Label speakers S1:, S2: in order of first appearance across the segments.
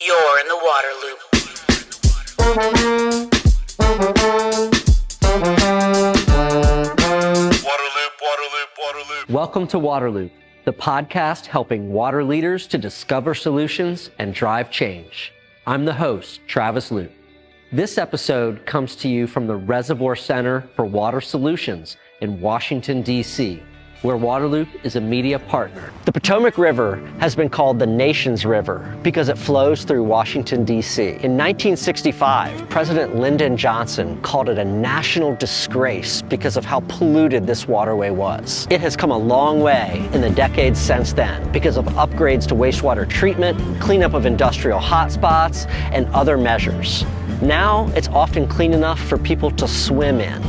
S1: You're in the waterloop.
S2: Waterloop. Welcome to Waterloop, the podcast helping water leaders to discover solutions and drive change. I'm the host, Travis Loop. This episode comes to you from the Reservoir Center for Water Solutions in Washington, D.C., where Waterloop is a media partner. The Potomac River has been called the nation's river because it flows through Washington, D.C. In 1965, President Lyndon Johnson called it a national disgrace because of how polluted this waterway was. It has come a long way in the decades since then because of upgrades to wastewater treatment, cleanup of industrial hotspots, and other measures. Now, it's often clean enough for people to swim in.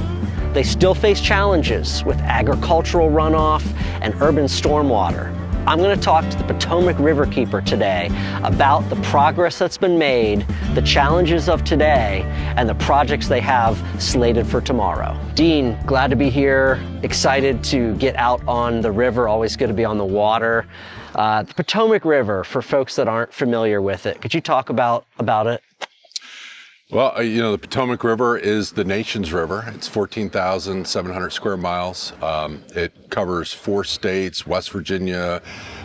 S2: They still face challenges with agricultural runoff and urban stormwater. I'm going to talk to the Potomac Riverkeeper today about the progress that's been made, the challenges of today, and the projects they have slated for tomorrow. Dean, glad to be here. Excited to get out on the river. Always good to be on the water. The Potomac River, for folks that aren't familiar with it, could you talk about it?
S3: Well, the Potomac River is the nation's river. It's 14,700 square miles. It covers 4 states, West Virginia,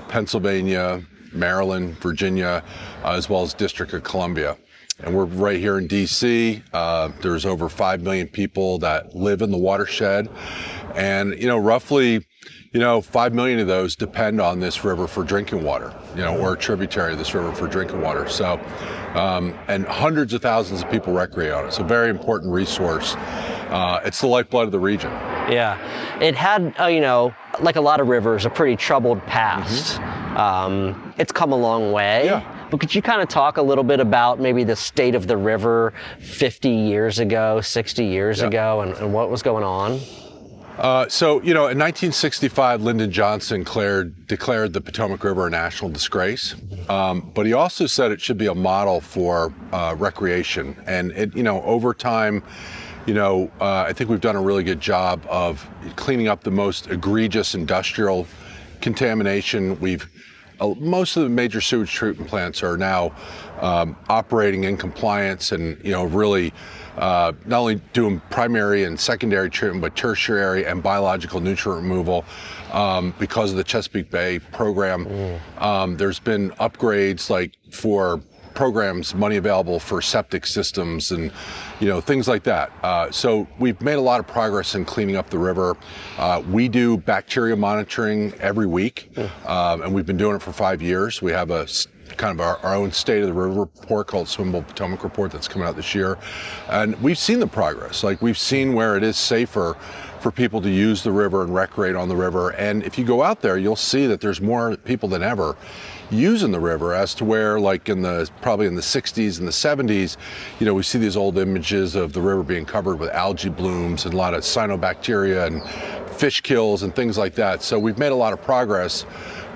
S3: Pennsylvania, Maryland, Virginia, as well as District of Columbia. And we're right here in D.C. There's over 5 million people that live in the watershed. And, roughly 5 million of those depend on this river for drinking water, or a tributary of this river for drinking water. So, and hundreds of thousands of people recreate on it. It's a very important resource. It's the lifeblood of the region.
S2: Yeah. It had, like a lot of rivers, a pretty troubled past. Mm-hmm. It's come a long way. Yeah. But could you kind of talk a little bit about maybe the state of the river 50 years ago, 60 years ago, and what was going on?
S3: In 1965, Lyndon Johnson declared the Potomac River a national disgrace. But he also said it should be a model for recreation. And over time, I think we've done a really good job of cleaning up the most egregious industrial contamination. Most of the major sewage treatment plants are now operating in compliance and, really not only doing primary and secondary treatment, but tertiary and biological nutrient removal because of the Chesapeake Bay program. There's been upgrades like for programs, money available for septic systems and, things like that. So we've made a lot of progress in cleaning up the river. We do bacteria monitoring every week, and we've been doing it for 5 years. We have a kind of our own State of the River report called Swimmable Potomac Report that's coming out this year. And we've seen the progress. Like we've seen where it is safer for people to use the river and recreate on the river. And if you go out there, you'll see that there's more people than ever using the river as to where probably in the 60s and the 70s, we see these old images of the river being covered with algae blooms and a lot of cyanobacteria and fish kills and things like that. So we've made a lot of progress.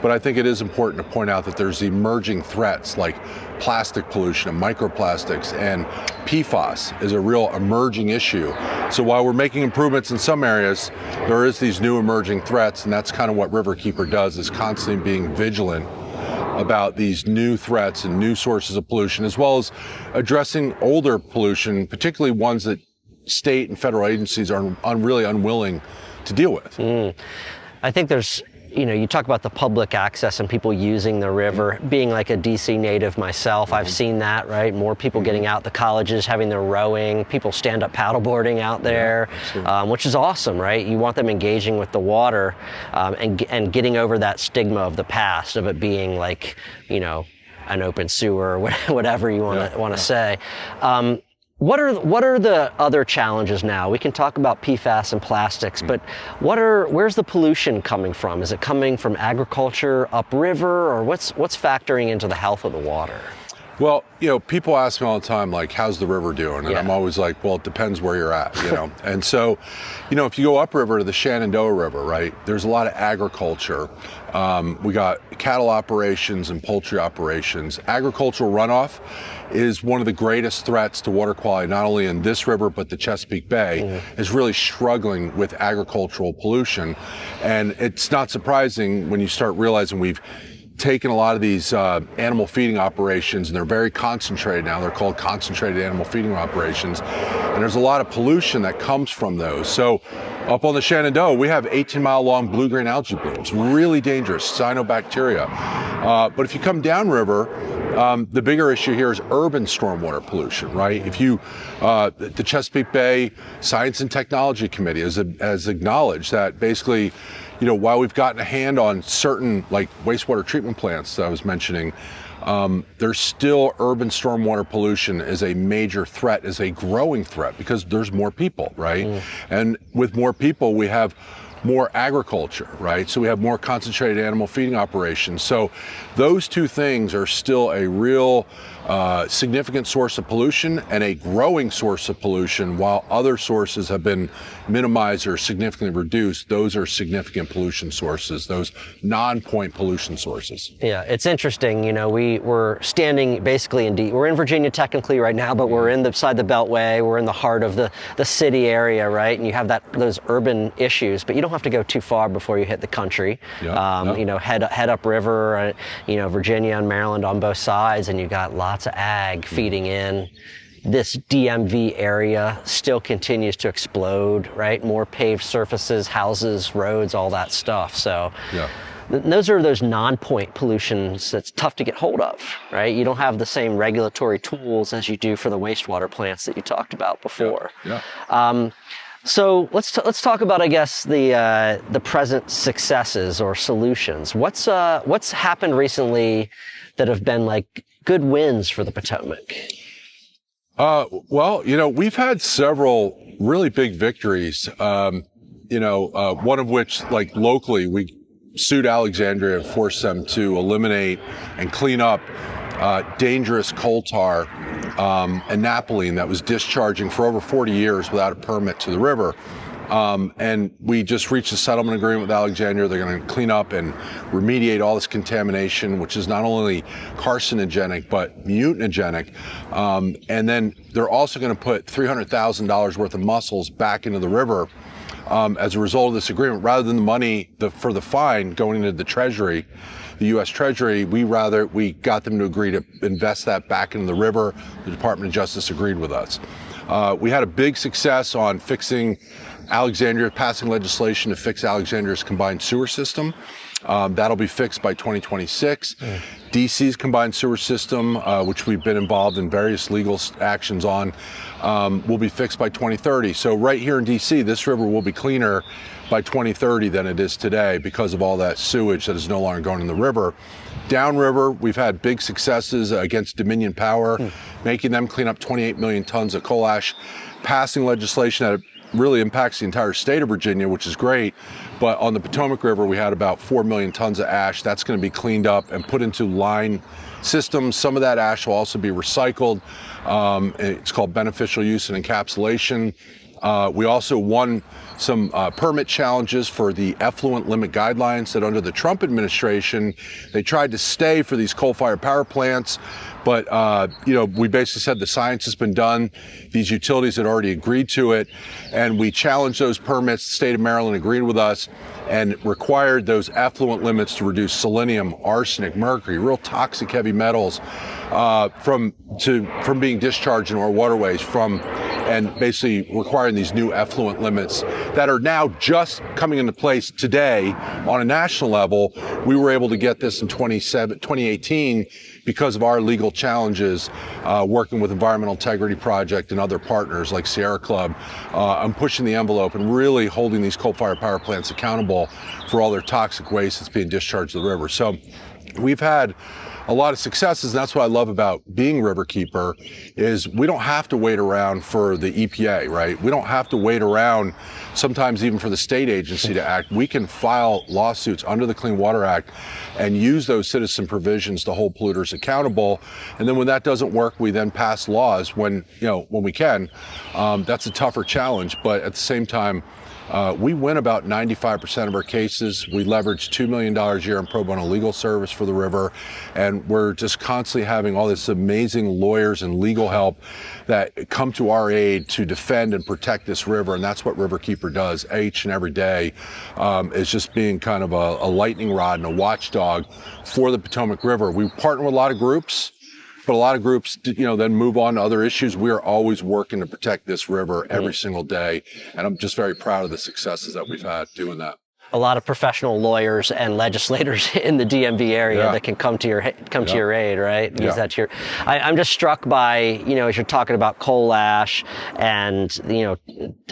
S3: But I think it is important to point out that there's emerging threats like plastic pollution and microplastics, and PFAS is a real emerging issue. So while we're making improvements in some areas, there is these new emerging threats, and that's kind of what Riverkeeper does, is constantly being vigilant about these new threats and new sources of pollution, as well as addressing older pollution, particularly ones that state and federal agencies are really unwilling to deal with.
S2: I think there's you talk about the public access and people using the river. Being like a DC native myself, I've seen that, right? More people getting out, the colleges having their rowing, people stand-up paddleboarding out there, which is awesome, right? You want them engaging with the water and getting over that stigma of the past, of it being like, an open sewer or whatever you want to say. What are the other challenges now? We can talk about PFAS and plastics, but where's the pollution coming from? Is it coming from agriculture, upriver, or what's factoring into the health of the water?
S3: Well, people ask me all the time, like, how's the river doing? And I'm always like, well, it depends where you're at, And so, if you go upriver to the Shenandoah River, right, there's a lot of agriculture. We got cattle operations and poultry operations. Agricultural runoff is one of the greatest threats to water quality, not only in this river, but the Chesapeake Bay is really struggling with agricultural pollution. And it's not surprising when you start realizing we've taken a lot of these animal feeding operations, and they're very concentrated now. They're called concentrated animal feeding operations. And there's a lot of pollution that comes from those. So up on the Shenandoah, we have 18-mile long blue-green algae blooms, really dangerous, cyanobacteria. But if you come downriver, the bigger issue here is urban stormwater pollution, right? If you, the Chesapeake Bay Science and Technology Committee has acknowledged that basically, while we've gotten a hand on certain like wastewater treatment plants that I was mentioning, there's still urban stormwater pollution is a major threat, is a growing threat because there's more people, right? And with more people, we have more agriculture, right? So we have more concentrated animal feeding operations. So those two things are still a real significant source of pollution and a growing source of pollution, while other sources have been minimized or significantly reduced. Those are significant pollution sources, those non-point pollution sources.
S2: Yeah, it's interesting. We're standing basically we're in Virginia technically right now, but we're inside the Beltway. We're in the heart of the city area, right? And you have those urban issues, but you don't have to go too far before you hit the country. Head upriver, Virginia and Maryland on both sides, and you got lots of ag feeding in. This DMV area still continues to explode, right? More paved surfaces, houses, roads, all that stuff. So those are those non-point pollutions that's tough to get hold of, right? You don't have the same regulatory tools as you do for the wastewater plants that you talked about before. So let's talk about, I guess, the present successes or solutions. What's happened recently that have been like good wins for the Potomac?
S3: Well, we've had several really big victories. One of which, like locally, we sued Alexandria and forced them to eliminate and clean up dangerous coal tar and naphthalene that was discharging for over 40 years without a permit to the river. And we just reached a settlement agreement with Alexandria. They're going to clean up and remediate all this contamination, which is not only carcinogenic, but mutagenic. And then they're also going to put $300,000 worth of mussels back into the river as a result of this agreement. Rather than the money for the fine going into the Treasury, the U.S. Treasury, we got them to agree to invest that back into the river. The Department of Justice agreed with us. We had a big success on passing legislation to fix Alexandria's combined sewer system. That'll be fixed by 2026. DC's combined sewer system, which we've been involved in various legal actions on, will be fixed by 2030. So right here in DC, this river will be cleaner by 2030 than it is today because of all that sewage that is no longer going in the river. Downriver, we've had big successes against Dominion Power, making them clean up 28 million tons of coal ash, passing legislation that really impacts the entire state of Virginia, which is great. But on the Potomac River, we had about 4 million tons of ash. That's going to be cleaned up and put into line systems. Some of that ash will also be recycled. It's called beneficial use and encapsulation. We also won some permit challenges for the effluent limit guidelines that under the Trump administration, they tried to stay for these coal-fired power plants. But, we basically said the science has been done. These utilities had already agreed to it. And we challenged those permits. The state of Maryland agreed with us and required those effluent limits to reduce selenium, arsenic, mercury, real toxic heavy metals from being discharged in our waterways and basically requiring these new effluent limits that are now just coming into place today on a national level. We were able to get this in 2018 because of our legal challenges, working with Environmental Integrity Project and other partners like Sierra Club, on pushing the envelope and really holding these coal-fired power plants accountable for all their toxic waste that's being discharged to the river. So we've had a lot of successes, and that's what I love about being Riverkeeper, is we don't have to wait around for the EPA, right? We don't have to wait around sometimes even for the state agency to act. We can file lawsuits under the Clean Water Act and use those citizen provisions to hold polluters accountable. And then when that doesn't work, we then pass laws when we can. That's a tougher challenge, but at the same time, We win about 95% of our cases. We leverage $2 million a year in pro bono legal service for the river, and we're just constantly having all this amazing lawyers and legal help that come to our aid to defend and protect this river, and that's what Riverkeeper does each and every day, is just being kind of a lightning rod and a watchdog for the Potomac River. We partner with a lot of groups, but a lot of groups, then move on to other issues. We are always working to protect this river every single day, and I'm just very proud of the successes that we've had doing that.
S2: A lot of professional lawyers and legislators in the DMV area that can come to your aid, right? Use that to your. I'm just struck by, as you're talking about coal ash and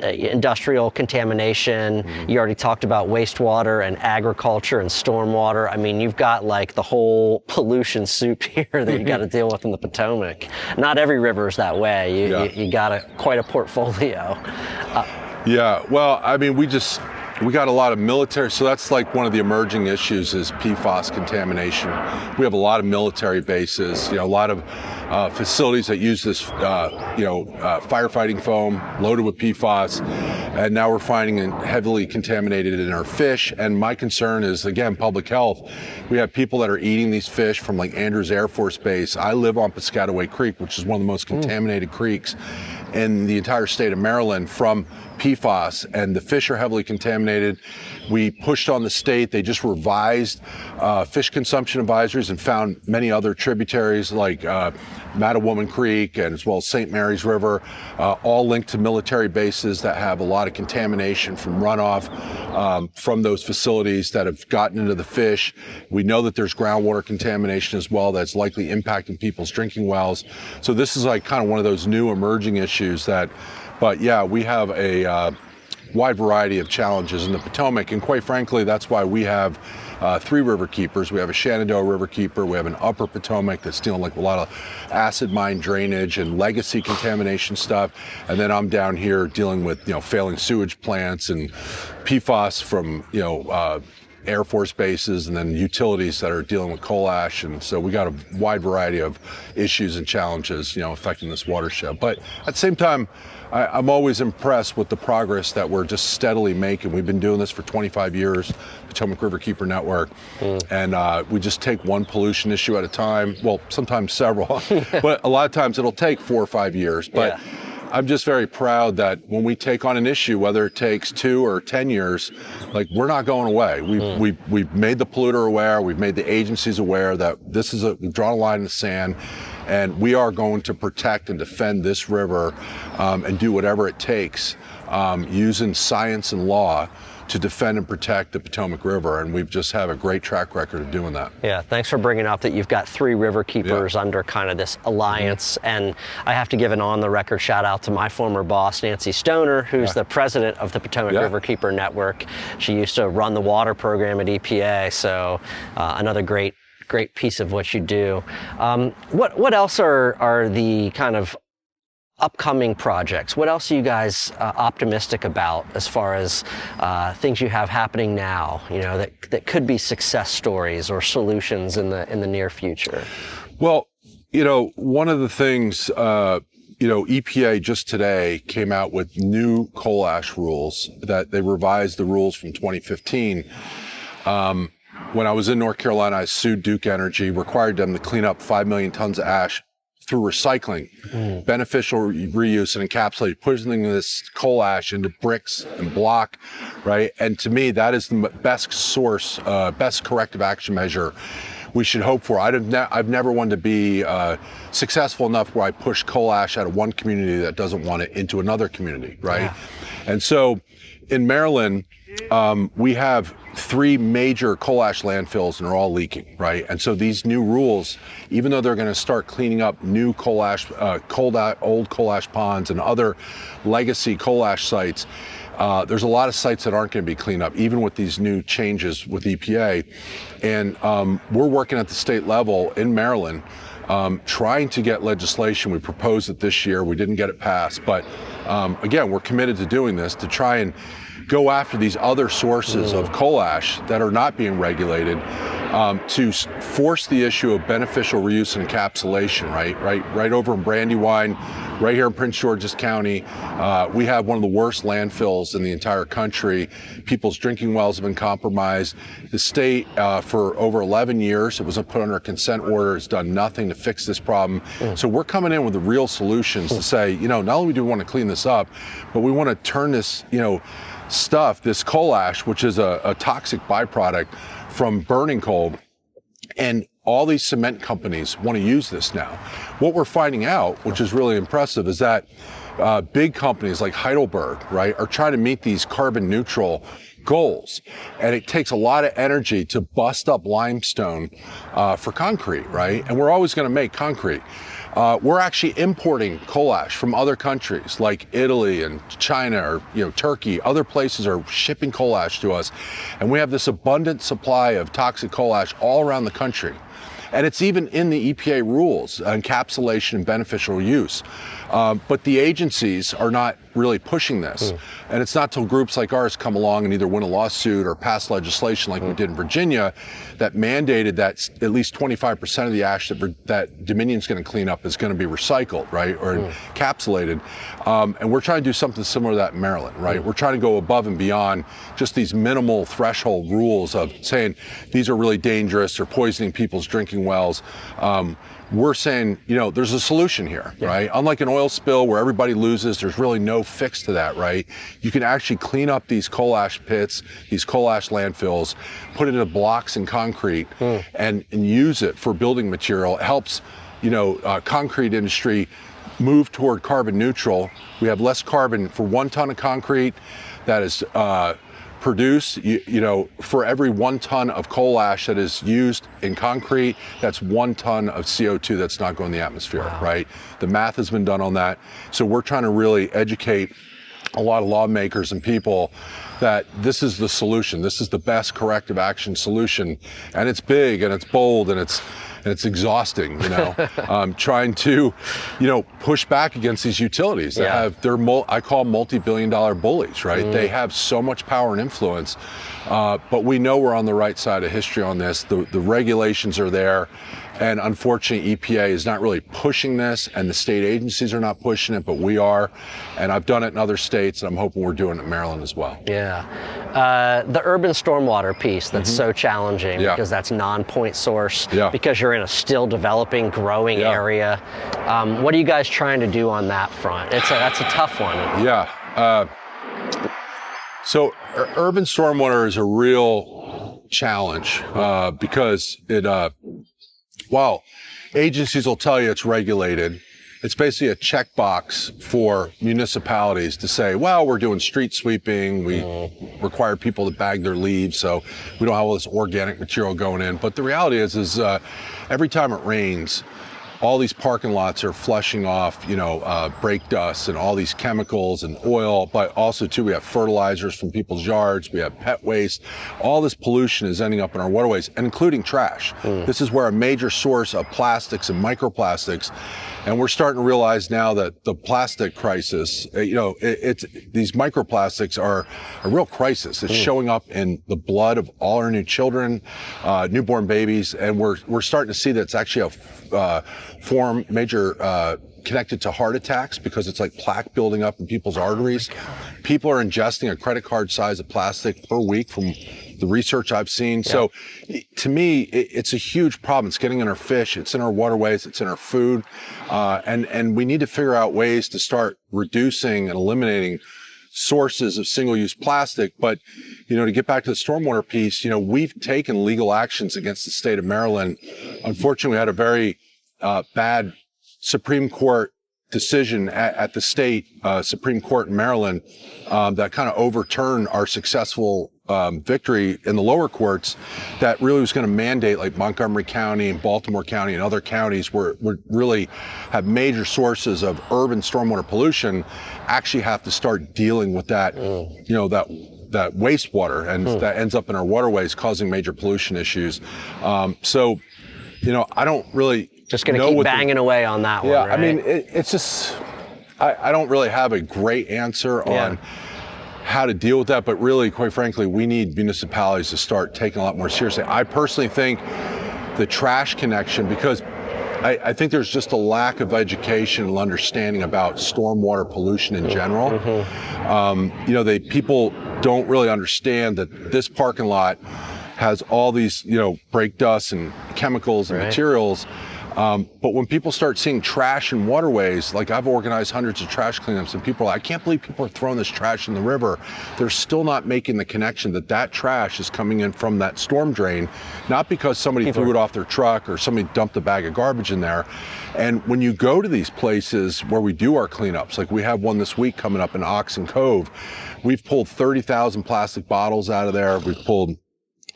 S2: industrial contamination. You already talked about wastewater and agriculture and stormwater. I mean, you've got like the whole pollution soup here that you got to deal with in the Potomac. Not every river is that way. You got quite a portfolio.
S3: Well, I mean, we got a lot of military, so that's like one of the emerging issues is PFAS contamination. We have a lot of military bases, a lot of facilities that use this, firefighting foam loaded with PFAS, and now we're finding it heavily contaminated in our fish. And my concern is, again, public health. We have people that are eating these fish from like Andrews Air Force Base. I live on Piscataway Creek, which is one of the most contaminated creeks in the entire state of Maryland from PFAS, and the fish are heavily contaminated. We pushed on the state. They just revised fish consumption advisories and found many other tributaries like Mattawoman Creek and as well as St. Mary's River, all linked to military bases that have a lot of contamination from runoff from those facilities that have gotten into the fish. We know that there's groundwater contamination as well that's likely impacting people's drinking wells. So this is like kind of one of those new emerging issues but yeah, we have a wide variety of challenges in the Potomac, and quite frankly, that's why we have 3 Riverkeepers. We have a Shenandoah Riverkeeper, we have an Upper Potomac that's dealing with a lot of acid mine drainage and legacy contamination stuff, and then I'm down here dealing with failing sewage plants and PFAS from Air Force bases, and then utilities that are dealing with coal ash. And so we got a wide variety of issues and challenges affecting this watershed. But at the same time, I'm always impressed with the progress that we're just steadily making. We've been doing this for 25 years, Potomac Riverkeeper Network, and we just take one pollution issue at a time. Well, sometimes several, but a lot of times it'll take 4 or 5 years. But I'm just very proud that when we take on an issue, whether it takes 2 or 10 years, like we're not going away. We've made the polluter aware. We've made the agencies aware that we've drawn a line in the sand, and we are going to protect and defend this river and do whatever it takes using science and law to defend and protect the Potomac River, and we've just have a great track record of doing that.
S2: Yeah, thanks for bringing up that you've got 3 Riverkeepers under kind of this alliance, and I have to give an on-the-record shout-out to my former boss, Nancy Stoner, who's the president of the Potomac Riverkeeper Network. She used to run the water program at EPA, so another great piece of what you do. What else are the kind of upcoming projects? What else are you guys optimistic about as far as things you have happening now, that could be success stories or solutions in the near future?
S3: Well, one of the things, EPA just today came out with new coal ash rules that they revised the rules from 2015. When I was in North Carolina, I sued Duke Energy, required them to clean up 5 million tons of ash through recycling, beneficial reuse, and encapsulate, putting this coal ash into bricks and block, right? And to me, that is the best corrective action measure we should hope for. I've never wanted to be successful enough where I push coal ash out of one community that doesn't want it into another community, right? Yeah. And so in Maryland, we have 3 major coal ash landfills, and they're all leaking, right? And so these new rules, even though they're going to start cleaning up new coal ash, old coal ash ponds and other legacy coal ash sites, there's a lot of sites that aren't going to be cleaned up, even with these new changes with EPA. And we're working at the state level in Maryland, trying to get legislation. We proposed it this year. We didn't get it passed. But again, we're committed to doing this to try and go after these other sources of coal ash that are not being regulated to force the issue of beneficial reuse and encapsulation, right over in Brandywine, right here in Prince George's County. We have one of the worst landfills in the entire country. People's drinking wells have been compromised. The state, for over 11 years, it was put under a consent order, has done nothing to fix this problem. So we're coming in with the real solutions to say, not only do we want to clean this up, but we want to turn this, stuff, this coal ash, which is a toxic byproduct from burning coal, and all these cement companies want to use this now. What we're finding out, which is really impressive, is that big companies like Heidelberg, right, are trying to meet these carbon neutral goals. And it takes a lot of energy to bust up limestone for concrete, right? And we're always going to make concrete. We're actually importing coal ash from other countries like Italy and China or Turkey. Other places are shipping coal ash to us. And we have this abundant supply of toxic coal ash all around the country. And it's even in the EPA rules, encapsulation and beneficial use. But the agencies are not really pushing this. And it's not till groups like ours come along and either win a lawsuit or pass legislation like we did in Virginia that mandated that at least 25% of the ash that Dominion's going to clean up is going to be recycled, right, or encapsulated. And we're trying to do something similar to that in Maryland, right? We're trying to go above and beyond just these minimal threshold rules of saying these are really dangerous or poisoning people's drinking wells. We're saying, there's a solution here, right? Unlike an oil spill where everybody loses, there's really no fix to that, right? You can actually clean up these coal ash pits, these coal ash landfills, put it into blocks and concrete and use it for building material. It helps, concrete industry move toward carbon neutral. We have less carbon for 1 ton of concrete that is produced, for every 1 ton of coal ash that is used in concrete, that's 1 ton of CO2 that's not going in the atmosphere, right? The math has been done on that. So we're trying to really educate a lot of lawmakers and people that this is the solution. This is the best corrective action solution. And it's big and it's bold and it's exhausting, trying to, push back against these utilities that have, I call multi-billion-dollar bullies, right? They have so much power and influence, but we know we're on the right side of history on this. The regulations are there. And unfortunately, EPA is not really pushing this, and the state agencies are not pushing it, but we are. And I've done it in other states, and I'm hoping we're doing it in Maryland as well.
S2: Yeah. The urban stormwater piece that's so challenging because that's non-point source, because you're in a still developing, growing area. What are you guys trying to do on that front? That's a tough one.
S3: Yeah. So urban stormwater is a real challenge because it, while agencies will tell you it's regulated, it's basically a checkbox for municipalities to say, well, we're doing street sweeping, we require people to bag their leaves, so we don't have all this organic material going in. But the reality is every time it rains, all these parking lots are flushing off, brake dust and all these chemicals and oil, but also too, we have fertilizers from people's yards, we have pet waste. All this pollution is ending up in our waterways, and including trash. This is where a major source of plastics and microplastics, and we're starting to realize now that the plastic crisis, it's these microplastics are a real crisis. It's showing up in the blood of all our new children, newborn babies, and we're starting to see that it's actually a form major connected to heart attacks because it's like plaque building up in people's arteries. People are ingesting a credit card size of plastic per week from the research I've seen. So to me, it's a huge problem. It's getting in our fish, it's in our waterways, it's in our food. And we need to figure out ways to start reducing and eliminating sources of single-use plastic. But, to get back to the stormwater piece, we've taken legal actions against the state of Maryland. Unfortunately, we had a very bad Supreme Court decision at the state Supreme Court in Maryland that kind of overturned our successful victory in the lower courts that really was going to mandate, like Montgomery County and Baltimore County and other counties where really have major sources of urban stormwater pollution, actually have to start dealing with that, that wastewater, and that ends up in our waterways causing major pollution issues. So, I don't really
S2: just going to keep banging away on that one, right?
S3: I mean, it's just, I don't really have a great answer on how to deal with that, but really, quite frankly, we need municipalities to start taking a lot more seriously. I personally think the trash connection, because I think there's just a lack of education and understanding about stormwater pollution in general. People don't really understand that this parking lot has all these, brake dust and chemicals and materials. But when people start seeing trash in waterways, like I've organized hundreds of trash cleanups, and people are like, I can't believe people are throwing this trash in the river. They're still not making the connection that trash is coming in from that storm drain, not because somebody threw it off their truck or somebody dumped a bag of garbage in there. And when you go to these places where we do our cleanups, like we have one this week coming up in Oxen Cove, we've pulled 30,000 plastic bottles out of there. We've pulled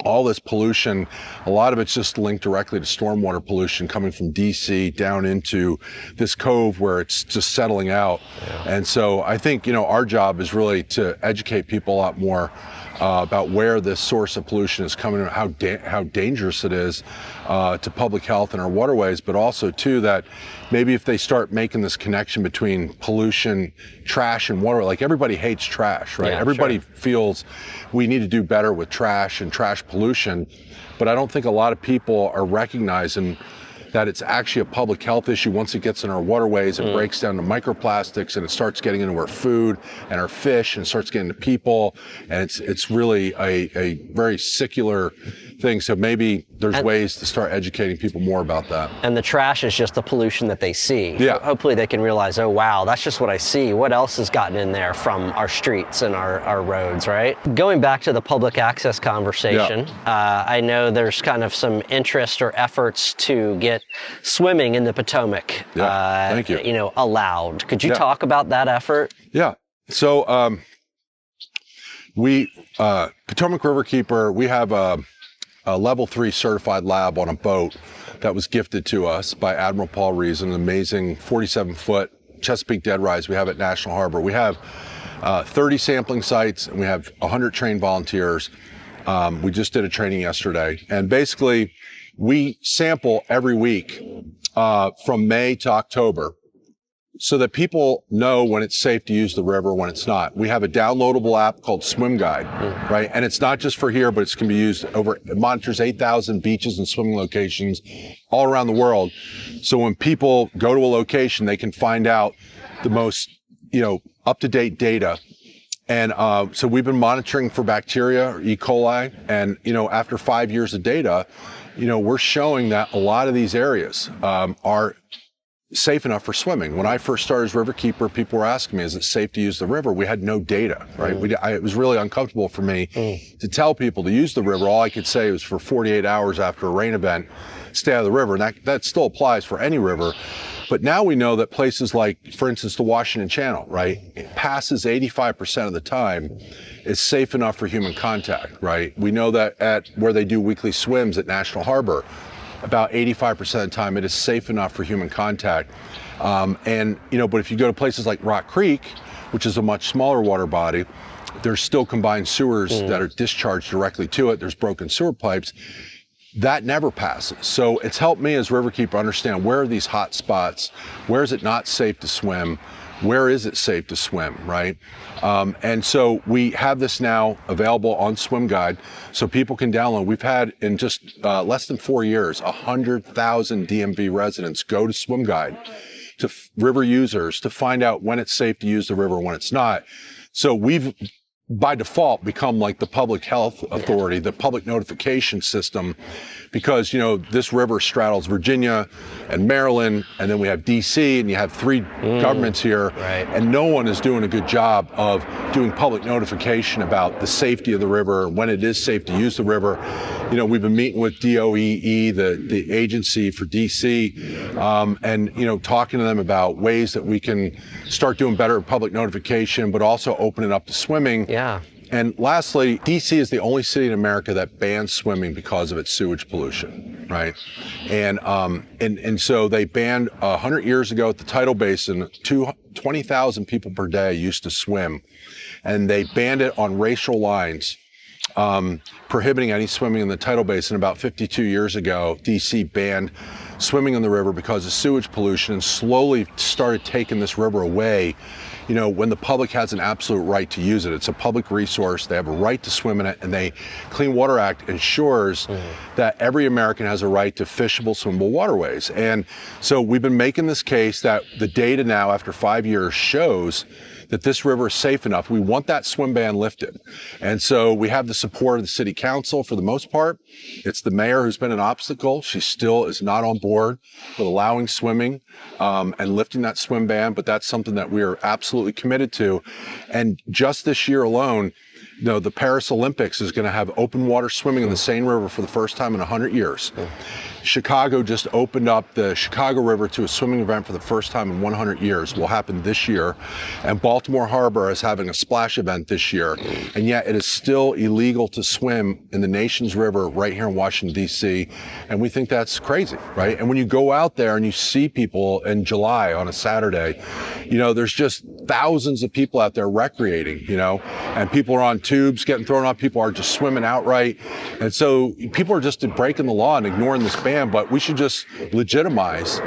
S3: all this pollution. A lot of it's just linked directly to stormwater pollution coming from DC down into this cove where it's just settling out. And so I think, our job is really to educate people a lot more about where this source of pollution is coming and how dangerous it is to public health and our waterways, but also too that maybe if they start making this connection between pollution, trash, and water, like everybody hates trash, right? Everybody feels we need to do better with trash and trash pollution, but I don't think a lot of people are recognizing that it's actually a public health issue. Once it gets in our waterways, it breaks down to microplastics and it starts getting into our food and our fish and starts getting to people. And it's really a very secular thing. So maybe there's ways to start educating people more about that.
S2: And the trash is just the pollution that they see.
S3: Yeah.
S2: Hopefully they can realize, oh, wow, that's just what I see. What else has gotten in there from our streets and our roads, right? Going back to the public access conversation, I know there's kind of some interest or efforts to get swimming in the Potomac,
S3: Thank you.
S2: Allowed. Could you talk about that effort?
S3: Yeah. So Potomac Riverkeeper, we have a level 3 certified lab on a boat that was gifted to us by Admiral Paul Rees, an amazing 47-foot Chesapeake dead rise we have at National Harbor. We have 30 sampling sites and we have 100 trained volunteers. We just did a training yesterday, and basically we sample every week from May to October so that people know when it's safe to use the river, when it's not. We have a downloadable app called Swim Guide, right? And it's not just for here, but it can be used it monitors 8,000 beaches and swimming locations all around the world. So when people go to a location, they can find out the most, up-to-date data. And so we've been monitoring for bacteria or E. coli. And, after 5 years of data, we're showing that a lot of these areas are safe enough for swimming. When I first started as Riverkeeper, people were asking me, is it safe to use the river? We had no data, right? It was really uncomfortable for me to tell people to use the river. All I could say was for 48 hours after a rain event, stay out of the river. And that still applies for any river. But now we know that places like, for instance, the Washington Channel, right? It passes 85% of the time is safe enough for human contact, right? We know that at where they do weekly swims at National Harbor, about 85% of the time it is safe enough for human contact. But if you go to places like Rock Creek, which is a much smaller water body, there's still combined sewers that are discharged directly to it. There's broken sewer pipes. That never passes. So it's helped me as Riverkeeper understand where are these hot spots, where is it not safe to swim, where is it safe to swim, right? And so we have this now available on Swim Guide so people can download. We've had in just less than 4 years, 100,000 DMV residents go to Swim Guide, to river users, to find out when it's safe to use the river, when it's not. So we've by default become like the public health authority, the public notification system, because, this river straddles Virginia and Maryland, and then we have DC, and you have 3 governments here, and no one is doing a good job of doing public notification about the safety of the river, when it is safe to use the river. We've been meeting with DOEE, the agency for DC, and, talking to them about ways that we can start doing better public notification, but also open it up to swimming.
S2: Yeah.
S3: And lastly, DC is the only city in America that bans swimming because of its sewage pollution, right? And so they banned 100 years ago at the tidal basin, 20,000 people per day used to swim, and they banned it on racial lines prohibiting any swimming in the tidal basin. About 52 years ago, DC banned swimming in the river because of sewage pollution, and slowly started taking this river away, when the public has an absolute right to use it. It's a public resource. They have a right to swim in it, and the Clean Water Act ensures that every American has a right to fishable, swimmable waterways. And so we've been making this case that the data now, after 5 years, shows that this river is safe enough. We want that swim ban lifted. And so we have the support of the city council for the most part. It's the mayor who's been an obstacle. She still is not on board with allowing swimming and lifting that swim ban, but that's something that we are absolutely committed to. And just this year alone, the Paris Olympics is going to have open water swimming in the Seine River for the first time in 100 years. Chicago just opened up the Chicago River to a swimming event for the first time in 100 years. Will happen this year. And Baltimore Harbor is having a splash event this year. And yet it is still illegal to swim in the nation's river right here in Washington, D.C. And we think that's crazy, right? And when you go out there and you see people in July on a Saturday, there's just thousands of people out there recreating, and people are on tubes getting thrown off. People are just swimming outright. And so people are just breaking the law and ignoring this ban. But we should just legitimize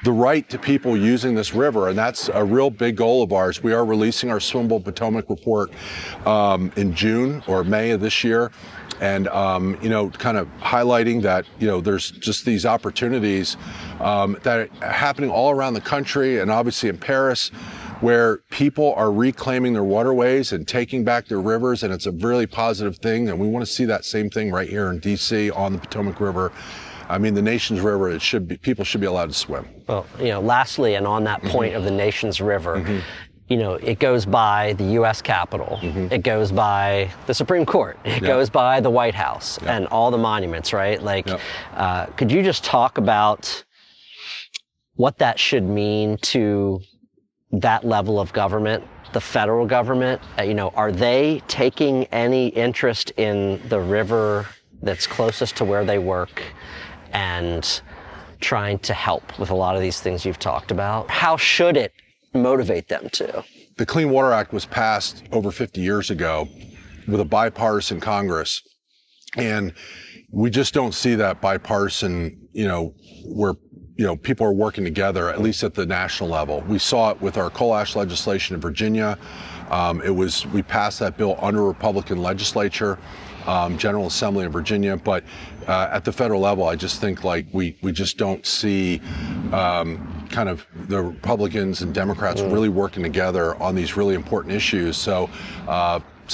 S3: the right to people using this river. And that's a real big goal of ours. We are releasing our Swimmable Potomac report in June or May of this year. And, kind of highlighting that, there's just these opportunities that are happening all around the country and obviously in Paris, where people are reclaiming their waterways and taking back their rivers. And it's a really positive thing. And we want to see that same thing right here in DC on the Potomac River. I mean, the nation's river, people should be allowed to swim.
S2: Well, lastly, and on that point of the nation's river, it goes by the U.S. Capitol, it goes by the Supreme Court, it goes by the White House, and all the monuments, right? Could you just talk about what that should mean to that level of government, the federal government? Are they taking any interest in the river that's closest to where they work and trying to help with a lot of these things you've talked about? How should it motivate them to?
S3: The Clean Water Act was passed over 50 years ago with a bipartisan Congress. And we just don't see that bipartisan, where, people are working together, at least at the national level. We saw it with our coal ash legislation in Virginia. We passed that bill under Republican legislature, General Assembly in Virginia. But at the federal level, I just think we just don't see kind of the Republicans and Democrats really working together on these really important issues.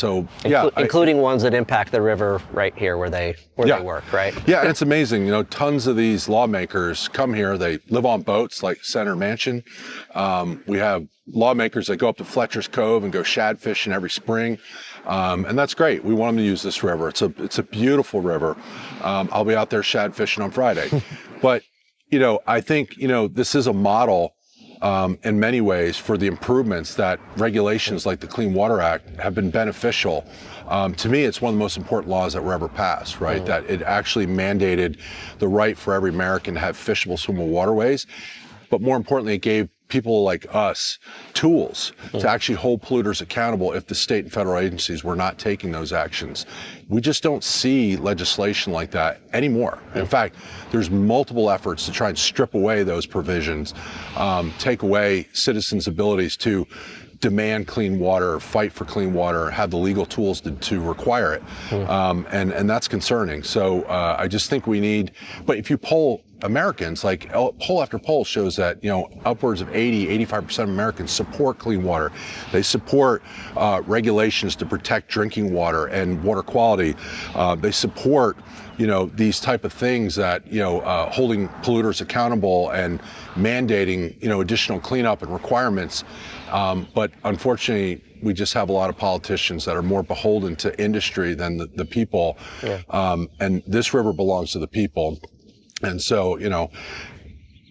S2: Including ones that impact the river right here where they work, right?
S3: Yeah, and it's amazing. Tons of these lawmakers come here. They live on boats like Senator Manchin. We have lawmakers that go up to Fletcher's Cove and go shad fishing every spring. And that's great. We want them to use this river. It's a beautiful river. I'll be out there shad fishing on Friday. But, I think, this is a model in many ways for the improvements that regulations like the Clean Water Act have been beneficial. To me, it's one of the most important laws that were ever passed, right? That it actually mandated the right for every American to have fishable, swimmable waterways. But more importantly, it gave people like us tools to actually hold polluters accountable if the state and federal agencies were not taking those actions. We just don't see legislation like that anymore. In fact, there's multiple efforts to try and strip away those provisions, take away citizens' abilities to demand clean water, fight for clean water, have the legal tools to require it. And that's concerning. So I just think we need, but if you poll Americans, poll after poll shows that, upwards of 85% of Americans support clean water. They support regulations to protect drinking water and water quality. They support, these type of things that, holding polluters accountable and mandating, additional cleanup and requirements. But unfortunately, we just have a lot of politicians that are more beholden to industry than the people. And this river belongs to the people. And so,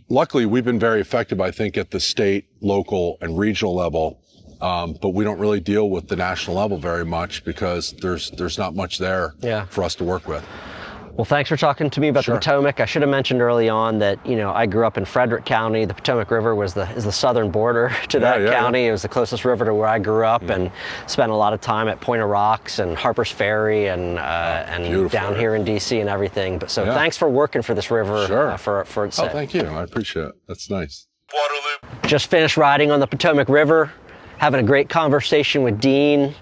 S3: luckily we've been very effective, I think, at the state, local, and regional level. But we don't really deal with the national level very much because there's not much there for us to work with.
S2: Well, thanks for talking to me about
S3: Sure.
S2: the Potomac. I should have mentioned early on that, I grew up in Frederick County. The Potomac River is the southern border to that county. It was the closest river to where I grew up, and spent a lot of time at Point of Rocks and Harper's Ferry and down here in DC and everything. But thanks for working for this river.
S3: Sure.
S2: For its sake.
S3: Oh, thank you. I appreciate it. That's nice.
S1: Waterloop.
S2: Just finished riding on the Potomac River, having a great conversation with Dean.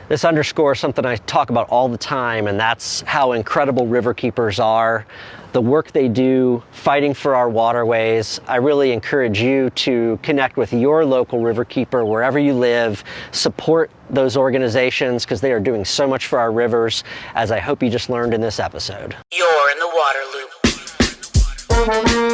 S2: This underscores something I talk about all the time, and that's how incredible riverkeepers are, the work they do fighting for our waterways. I really encourage you to connect with your local riverkeeper wherever you live, support those organizations because they are doing so much for our rivers, as I hope you just learned in this episode.
S1: You're in the water loop.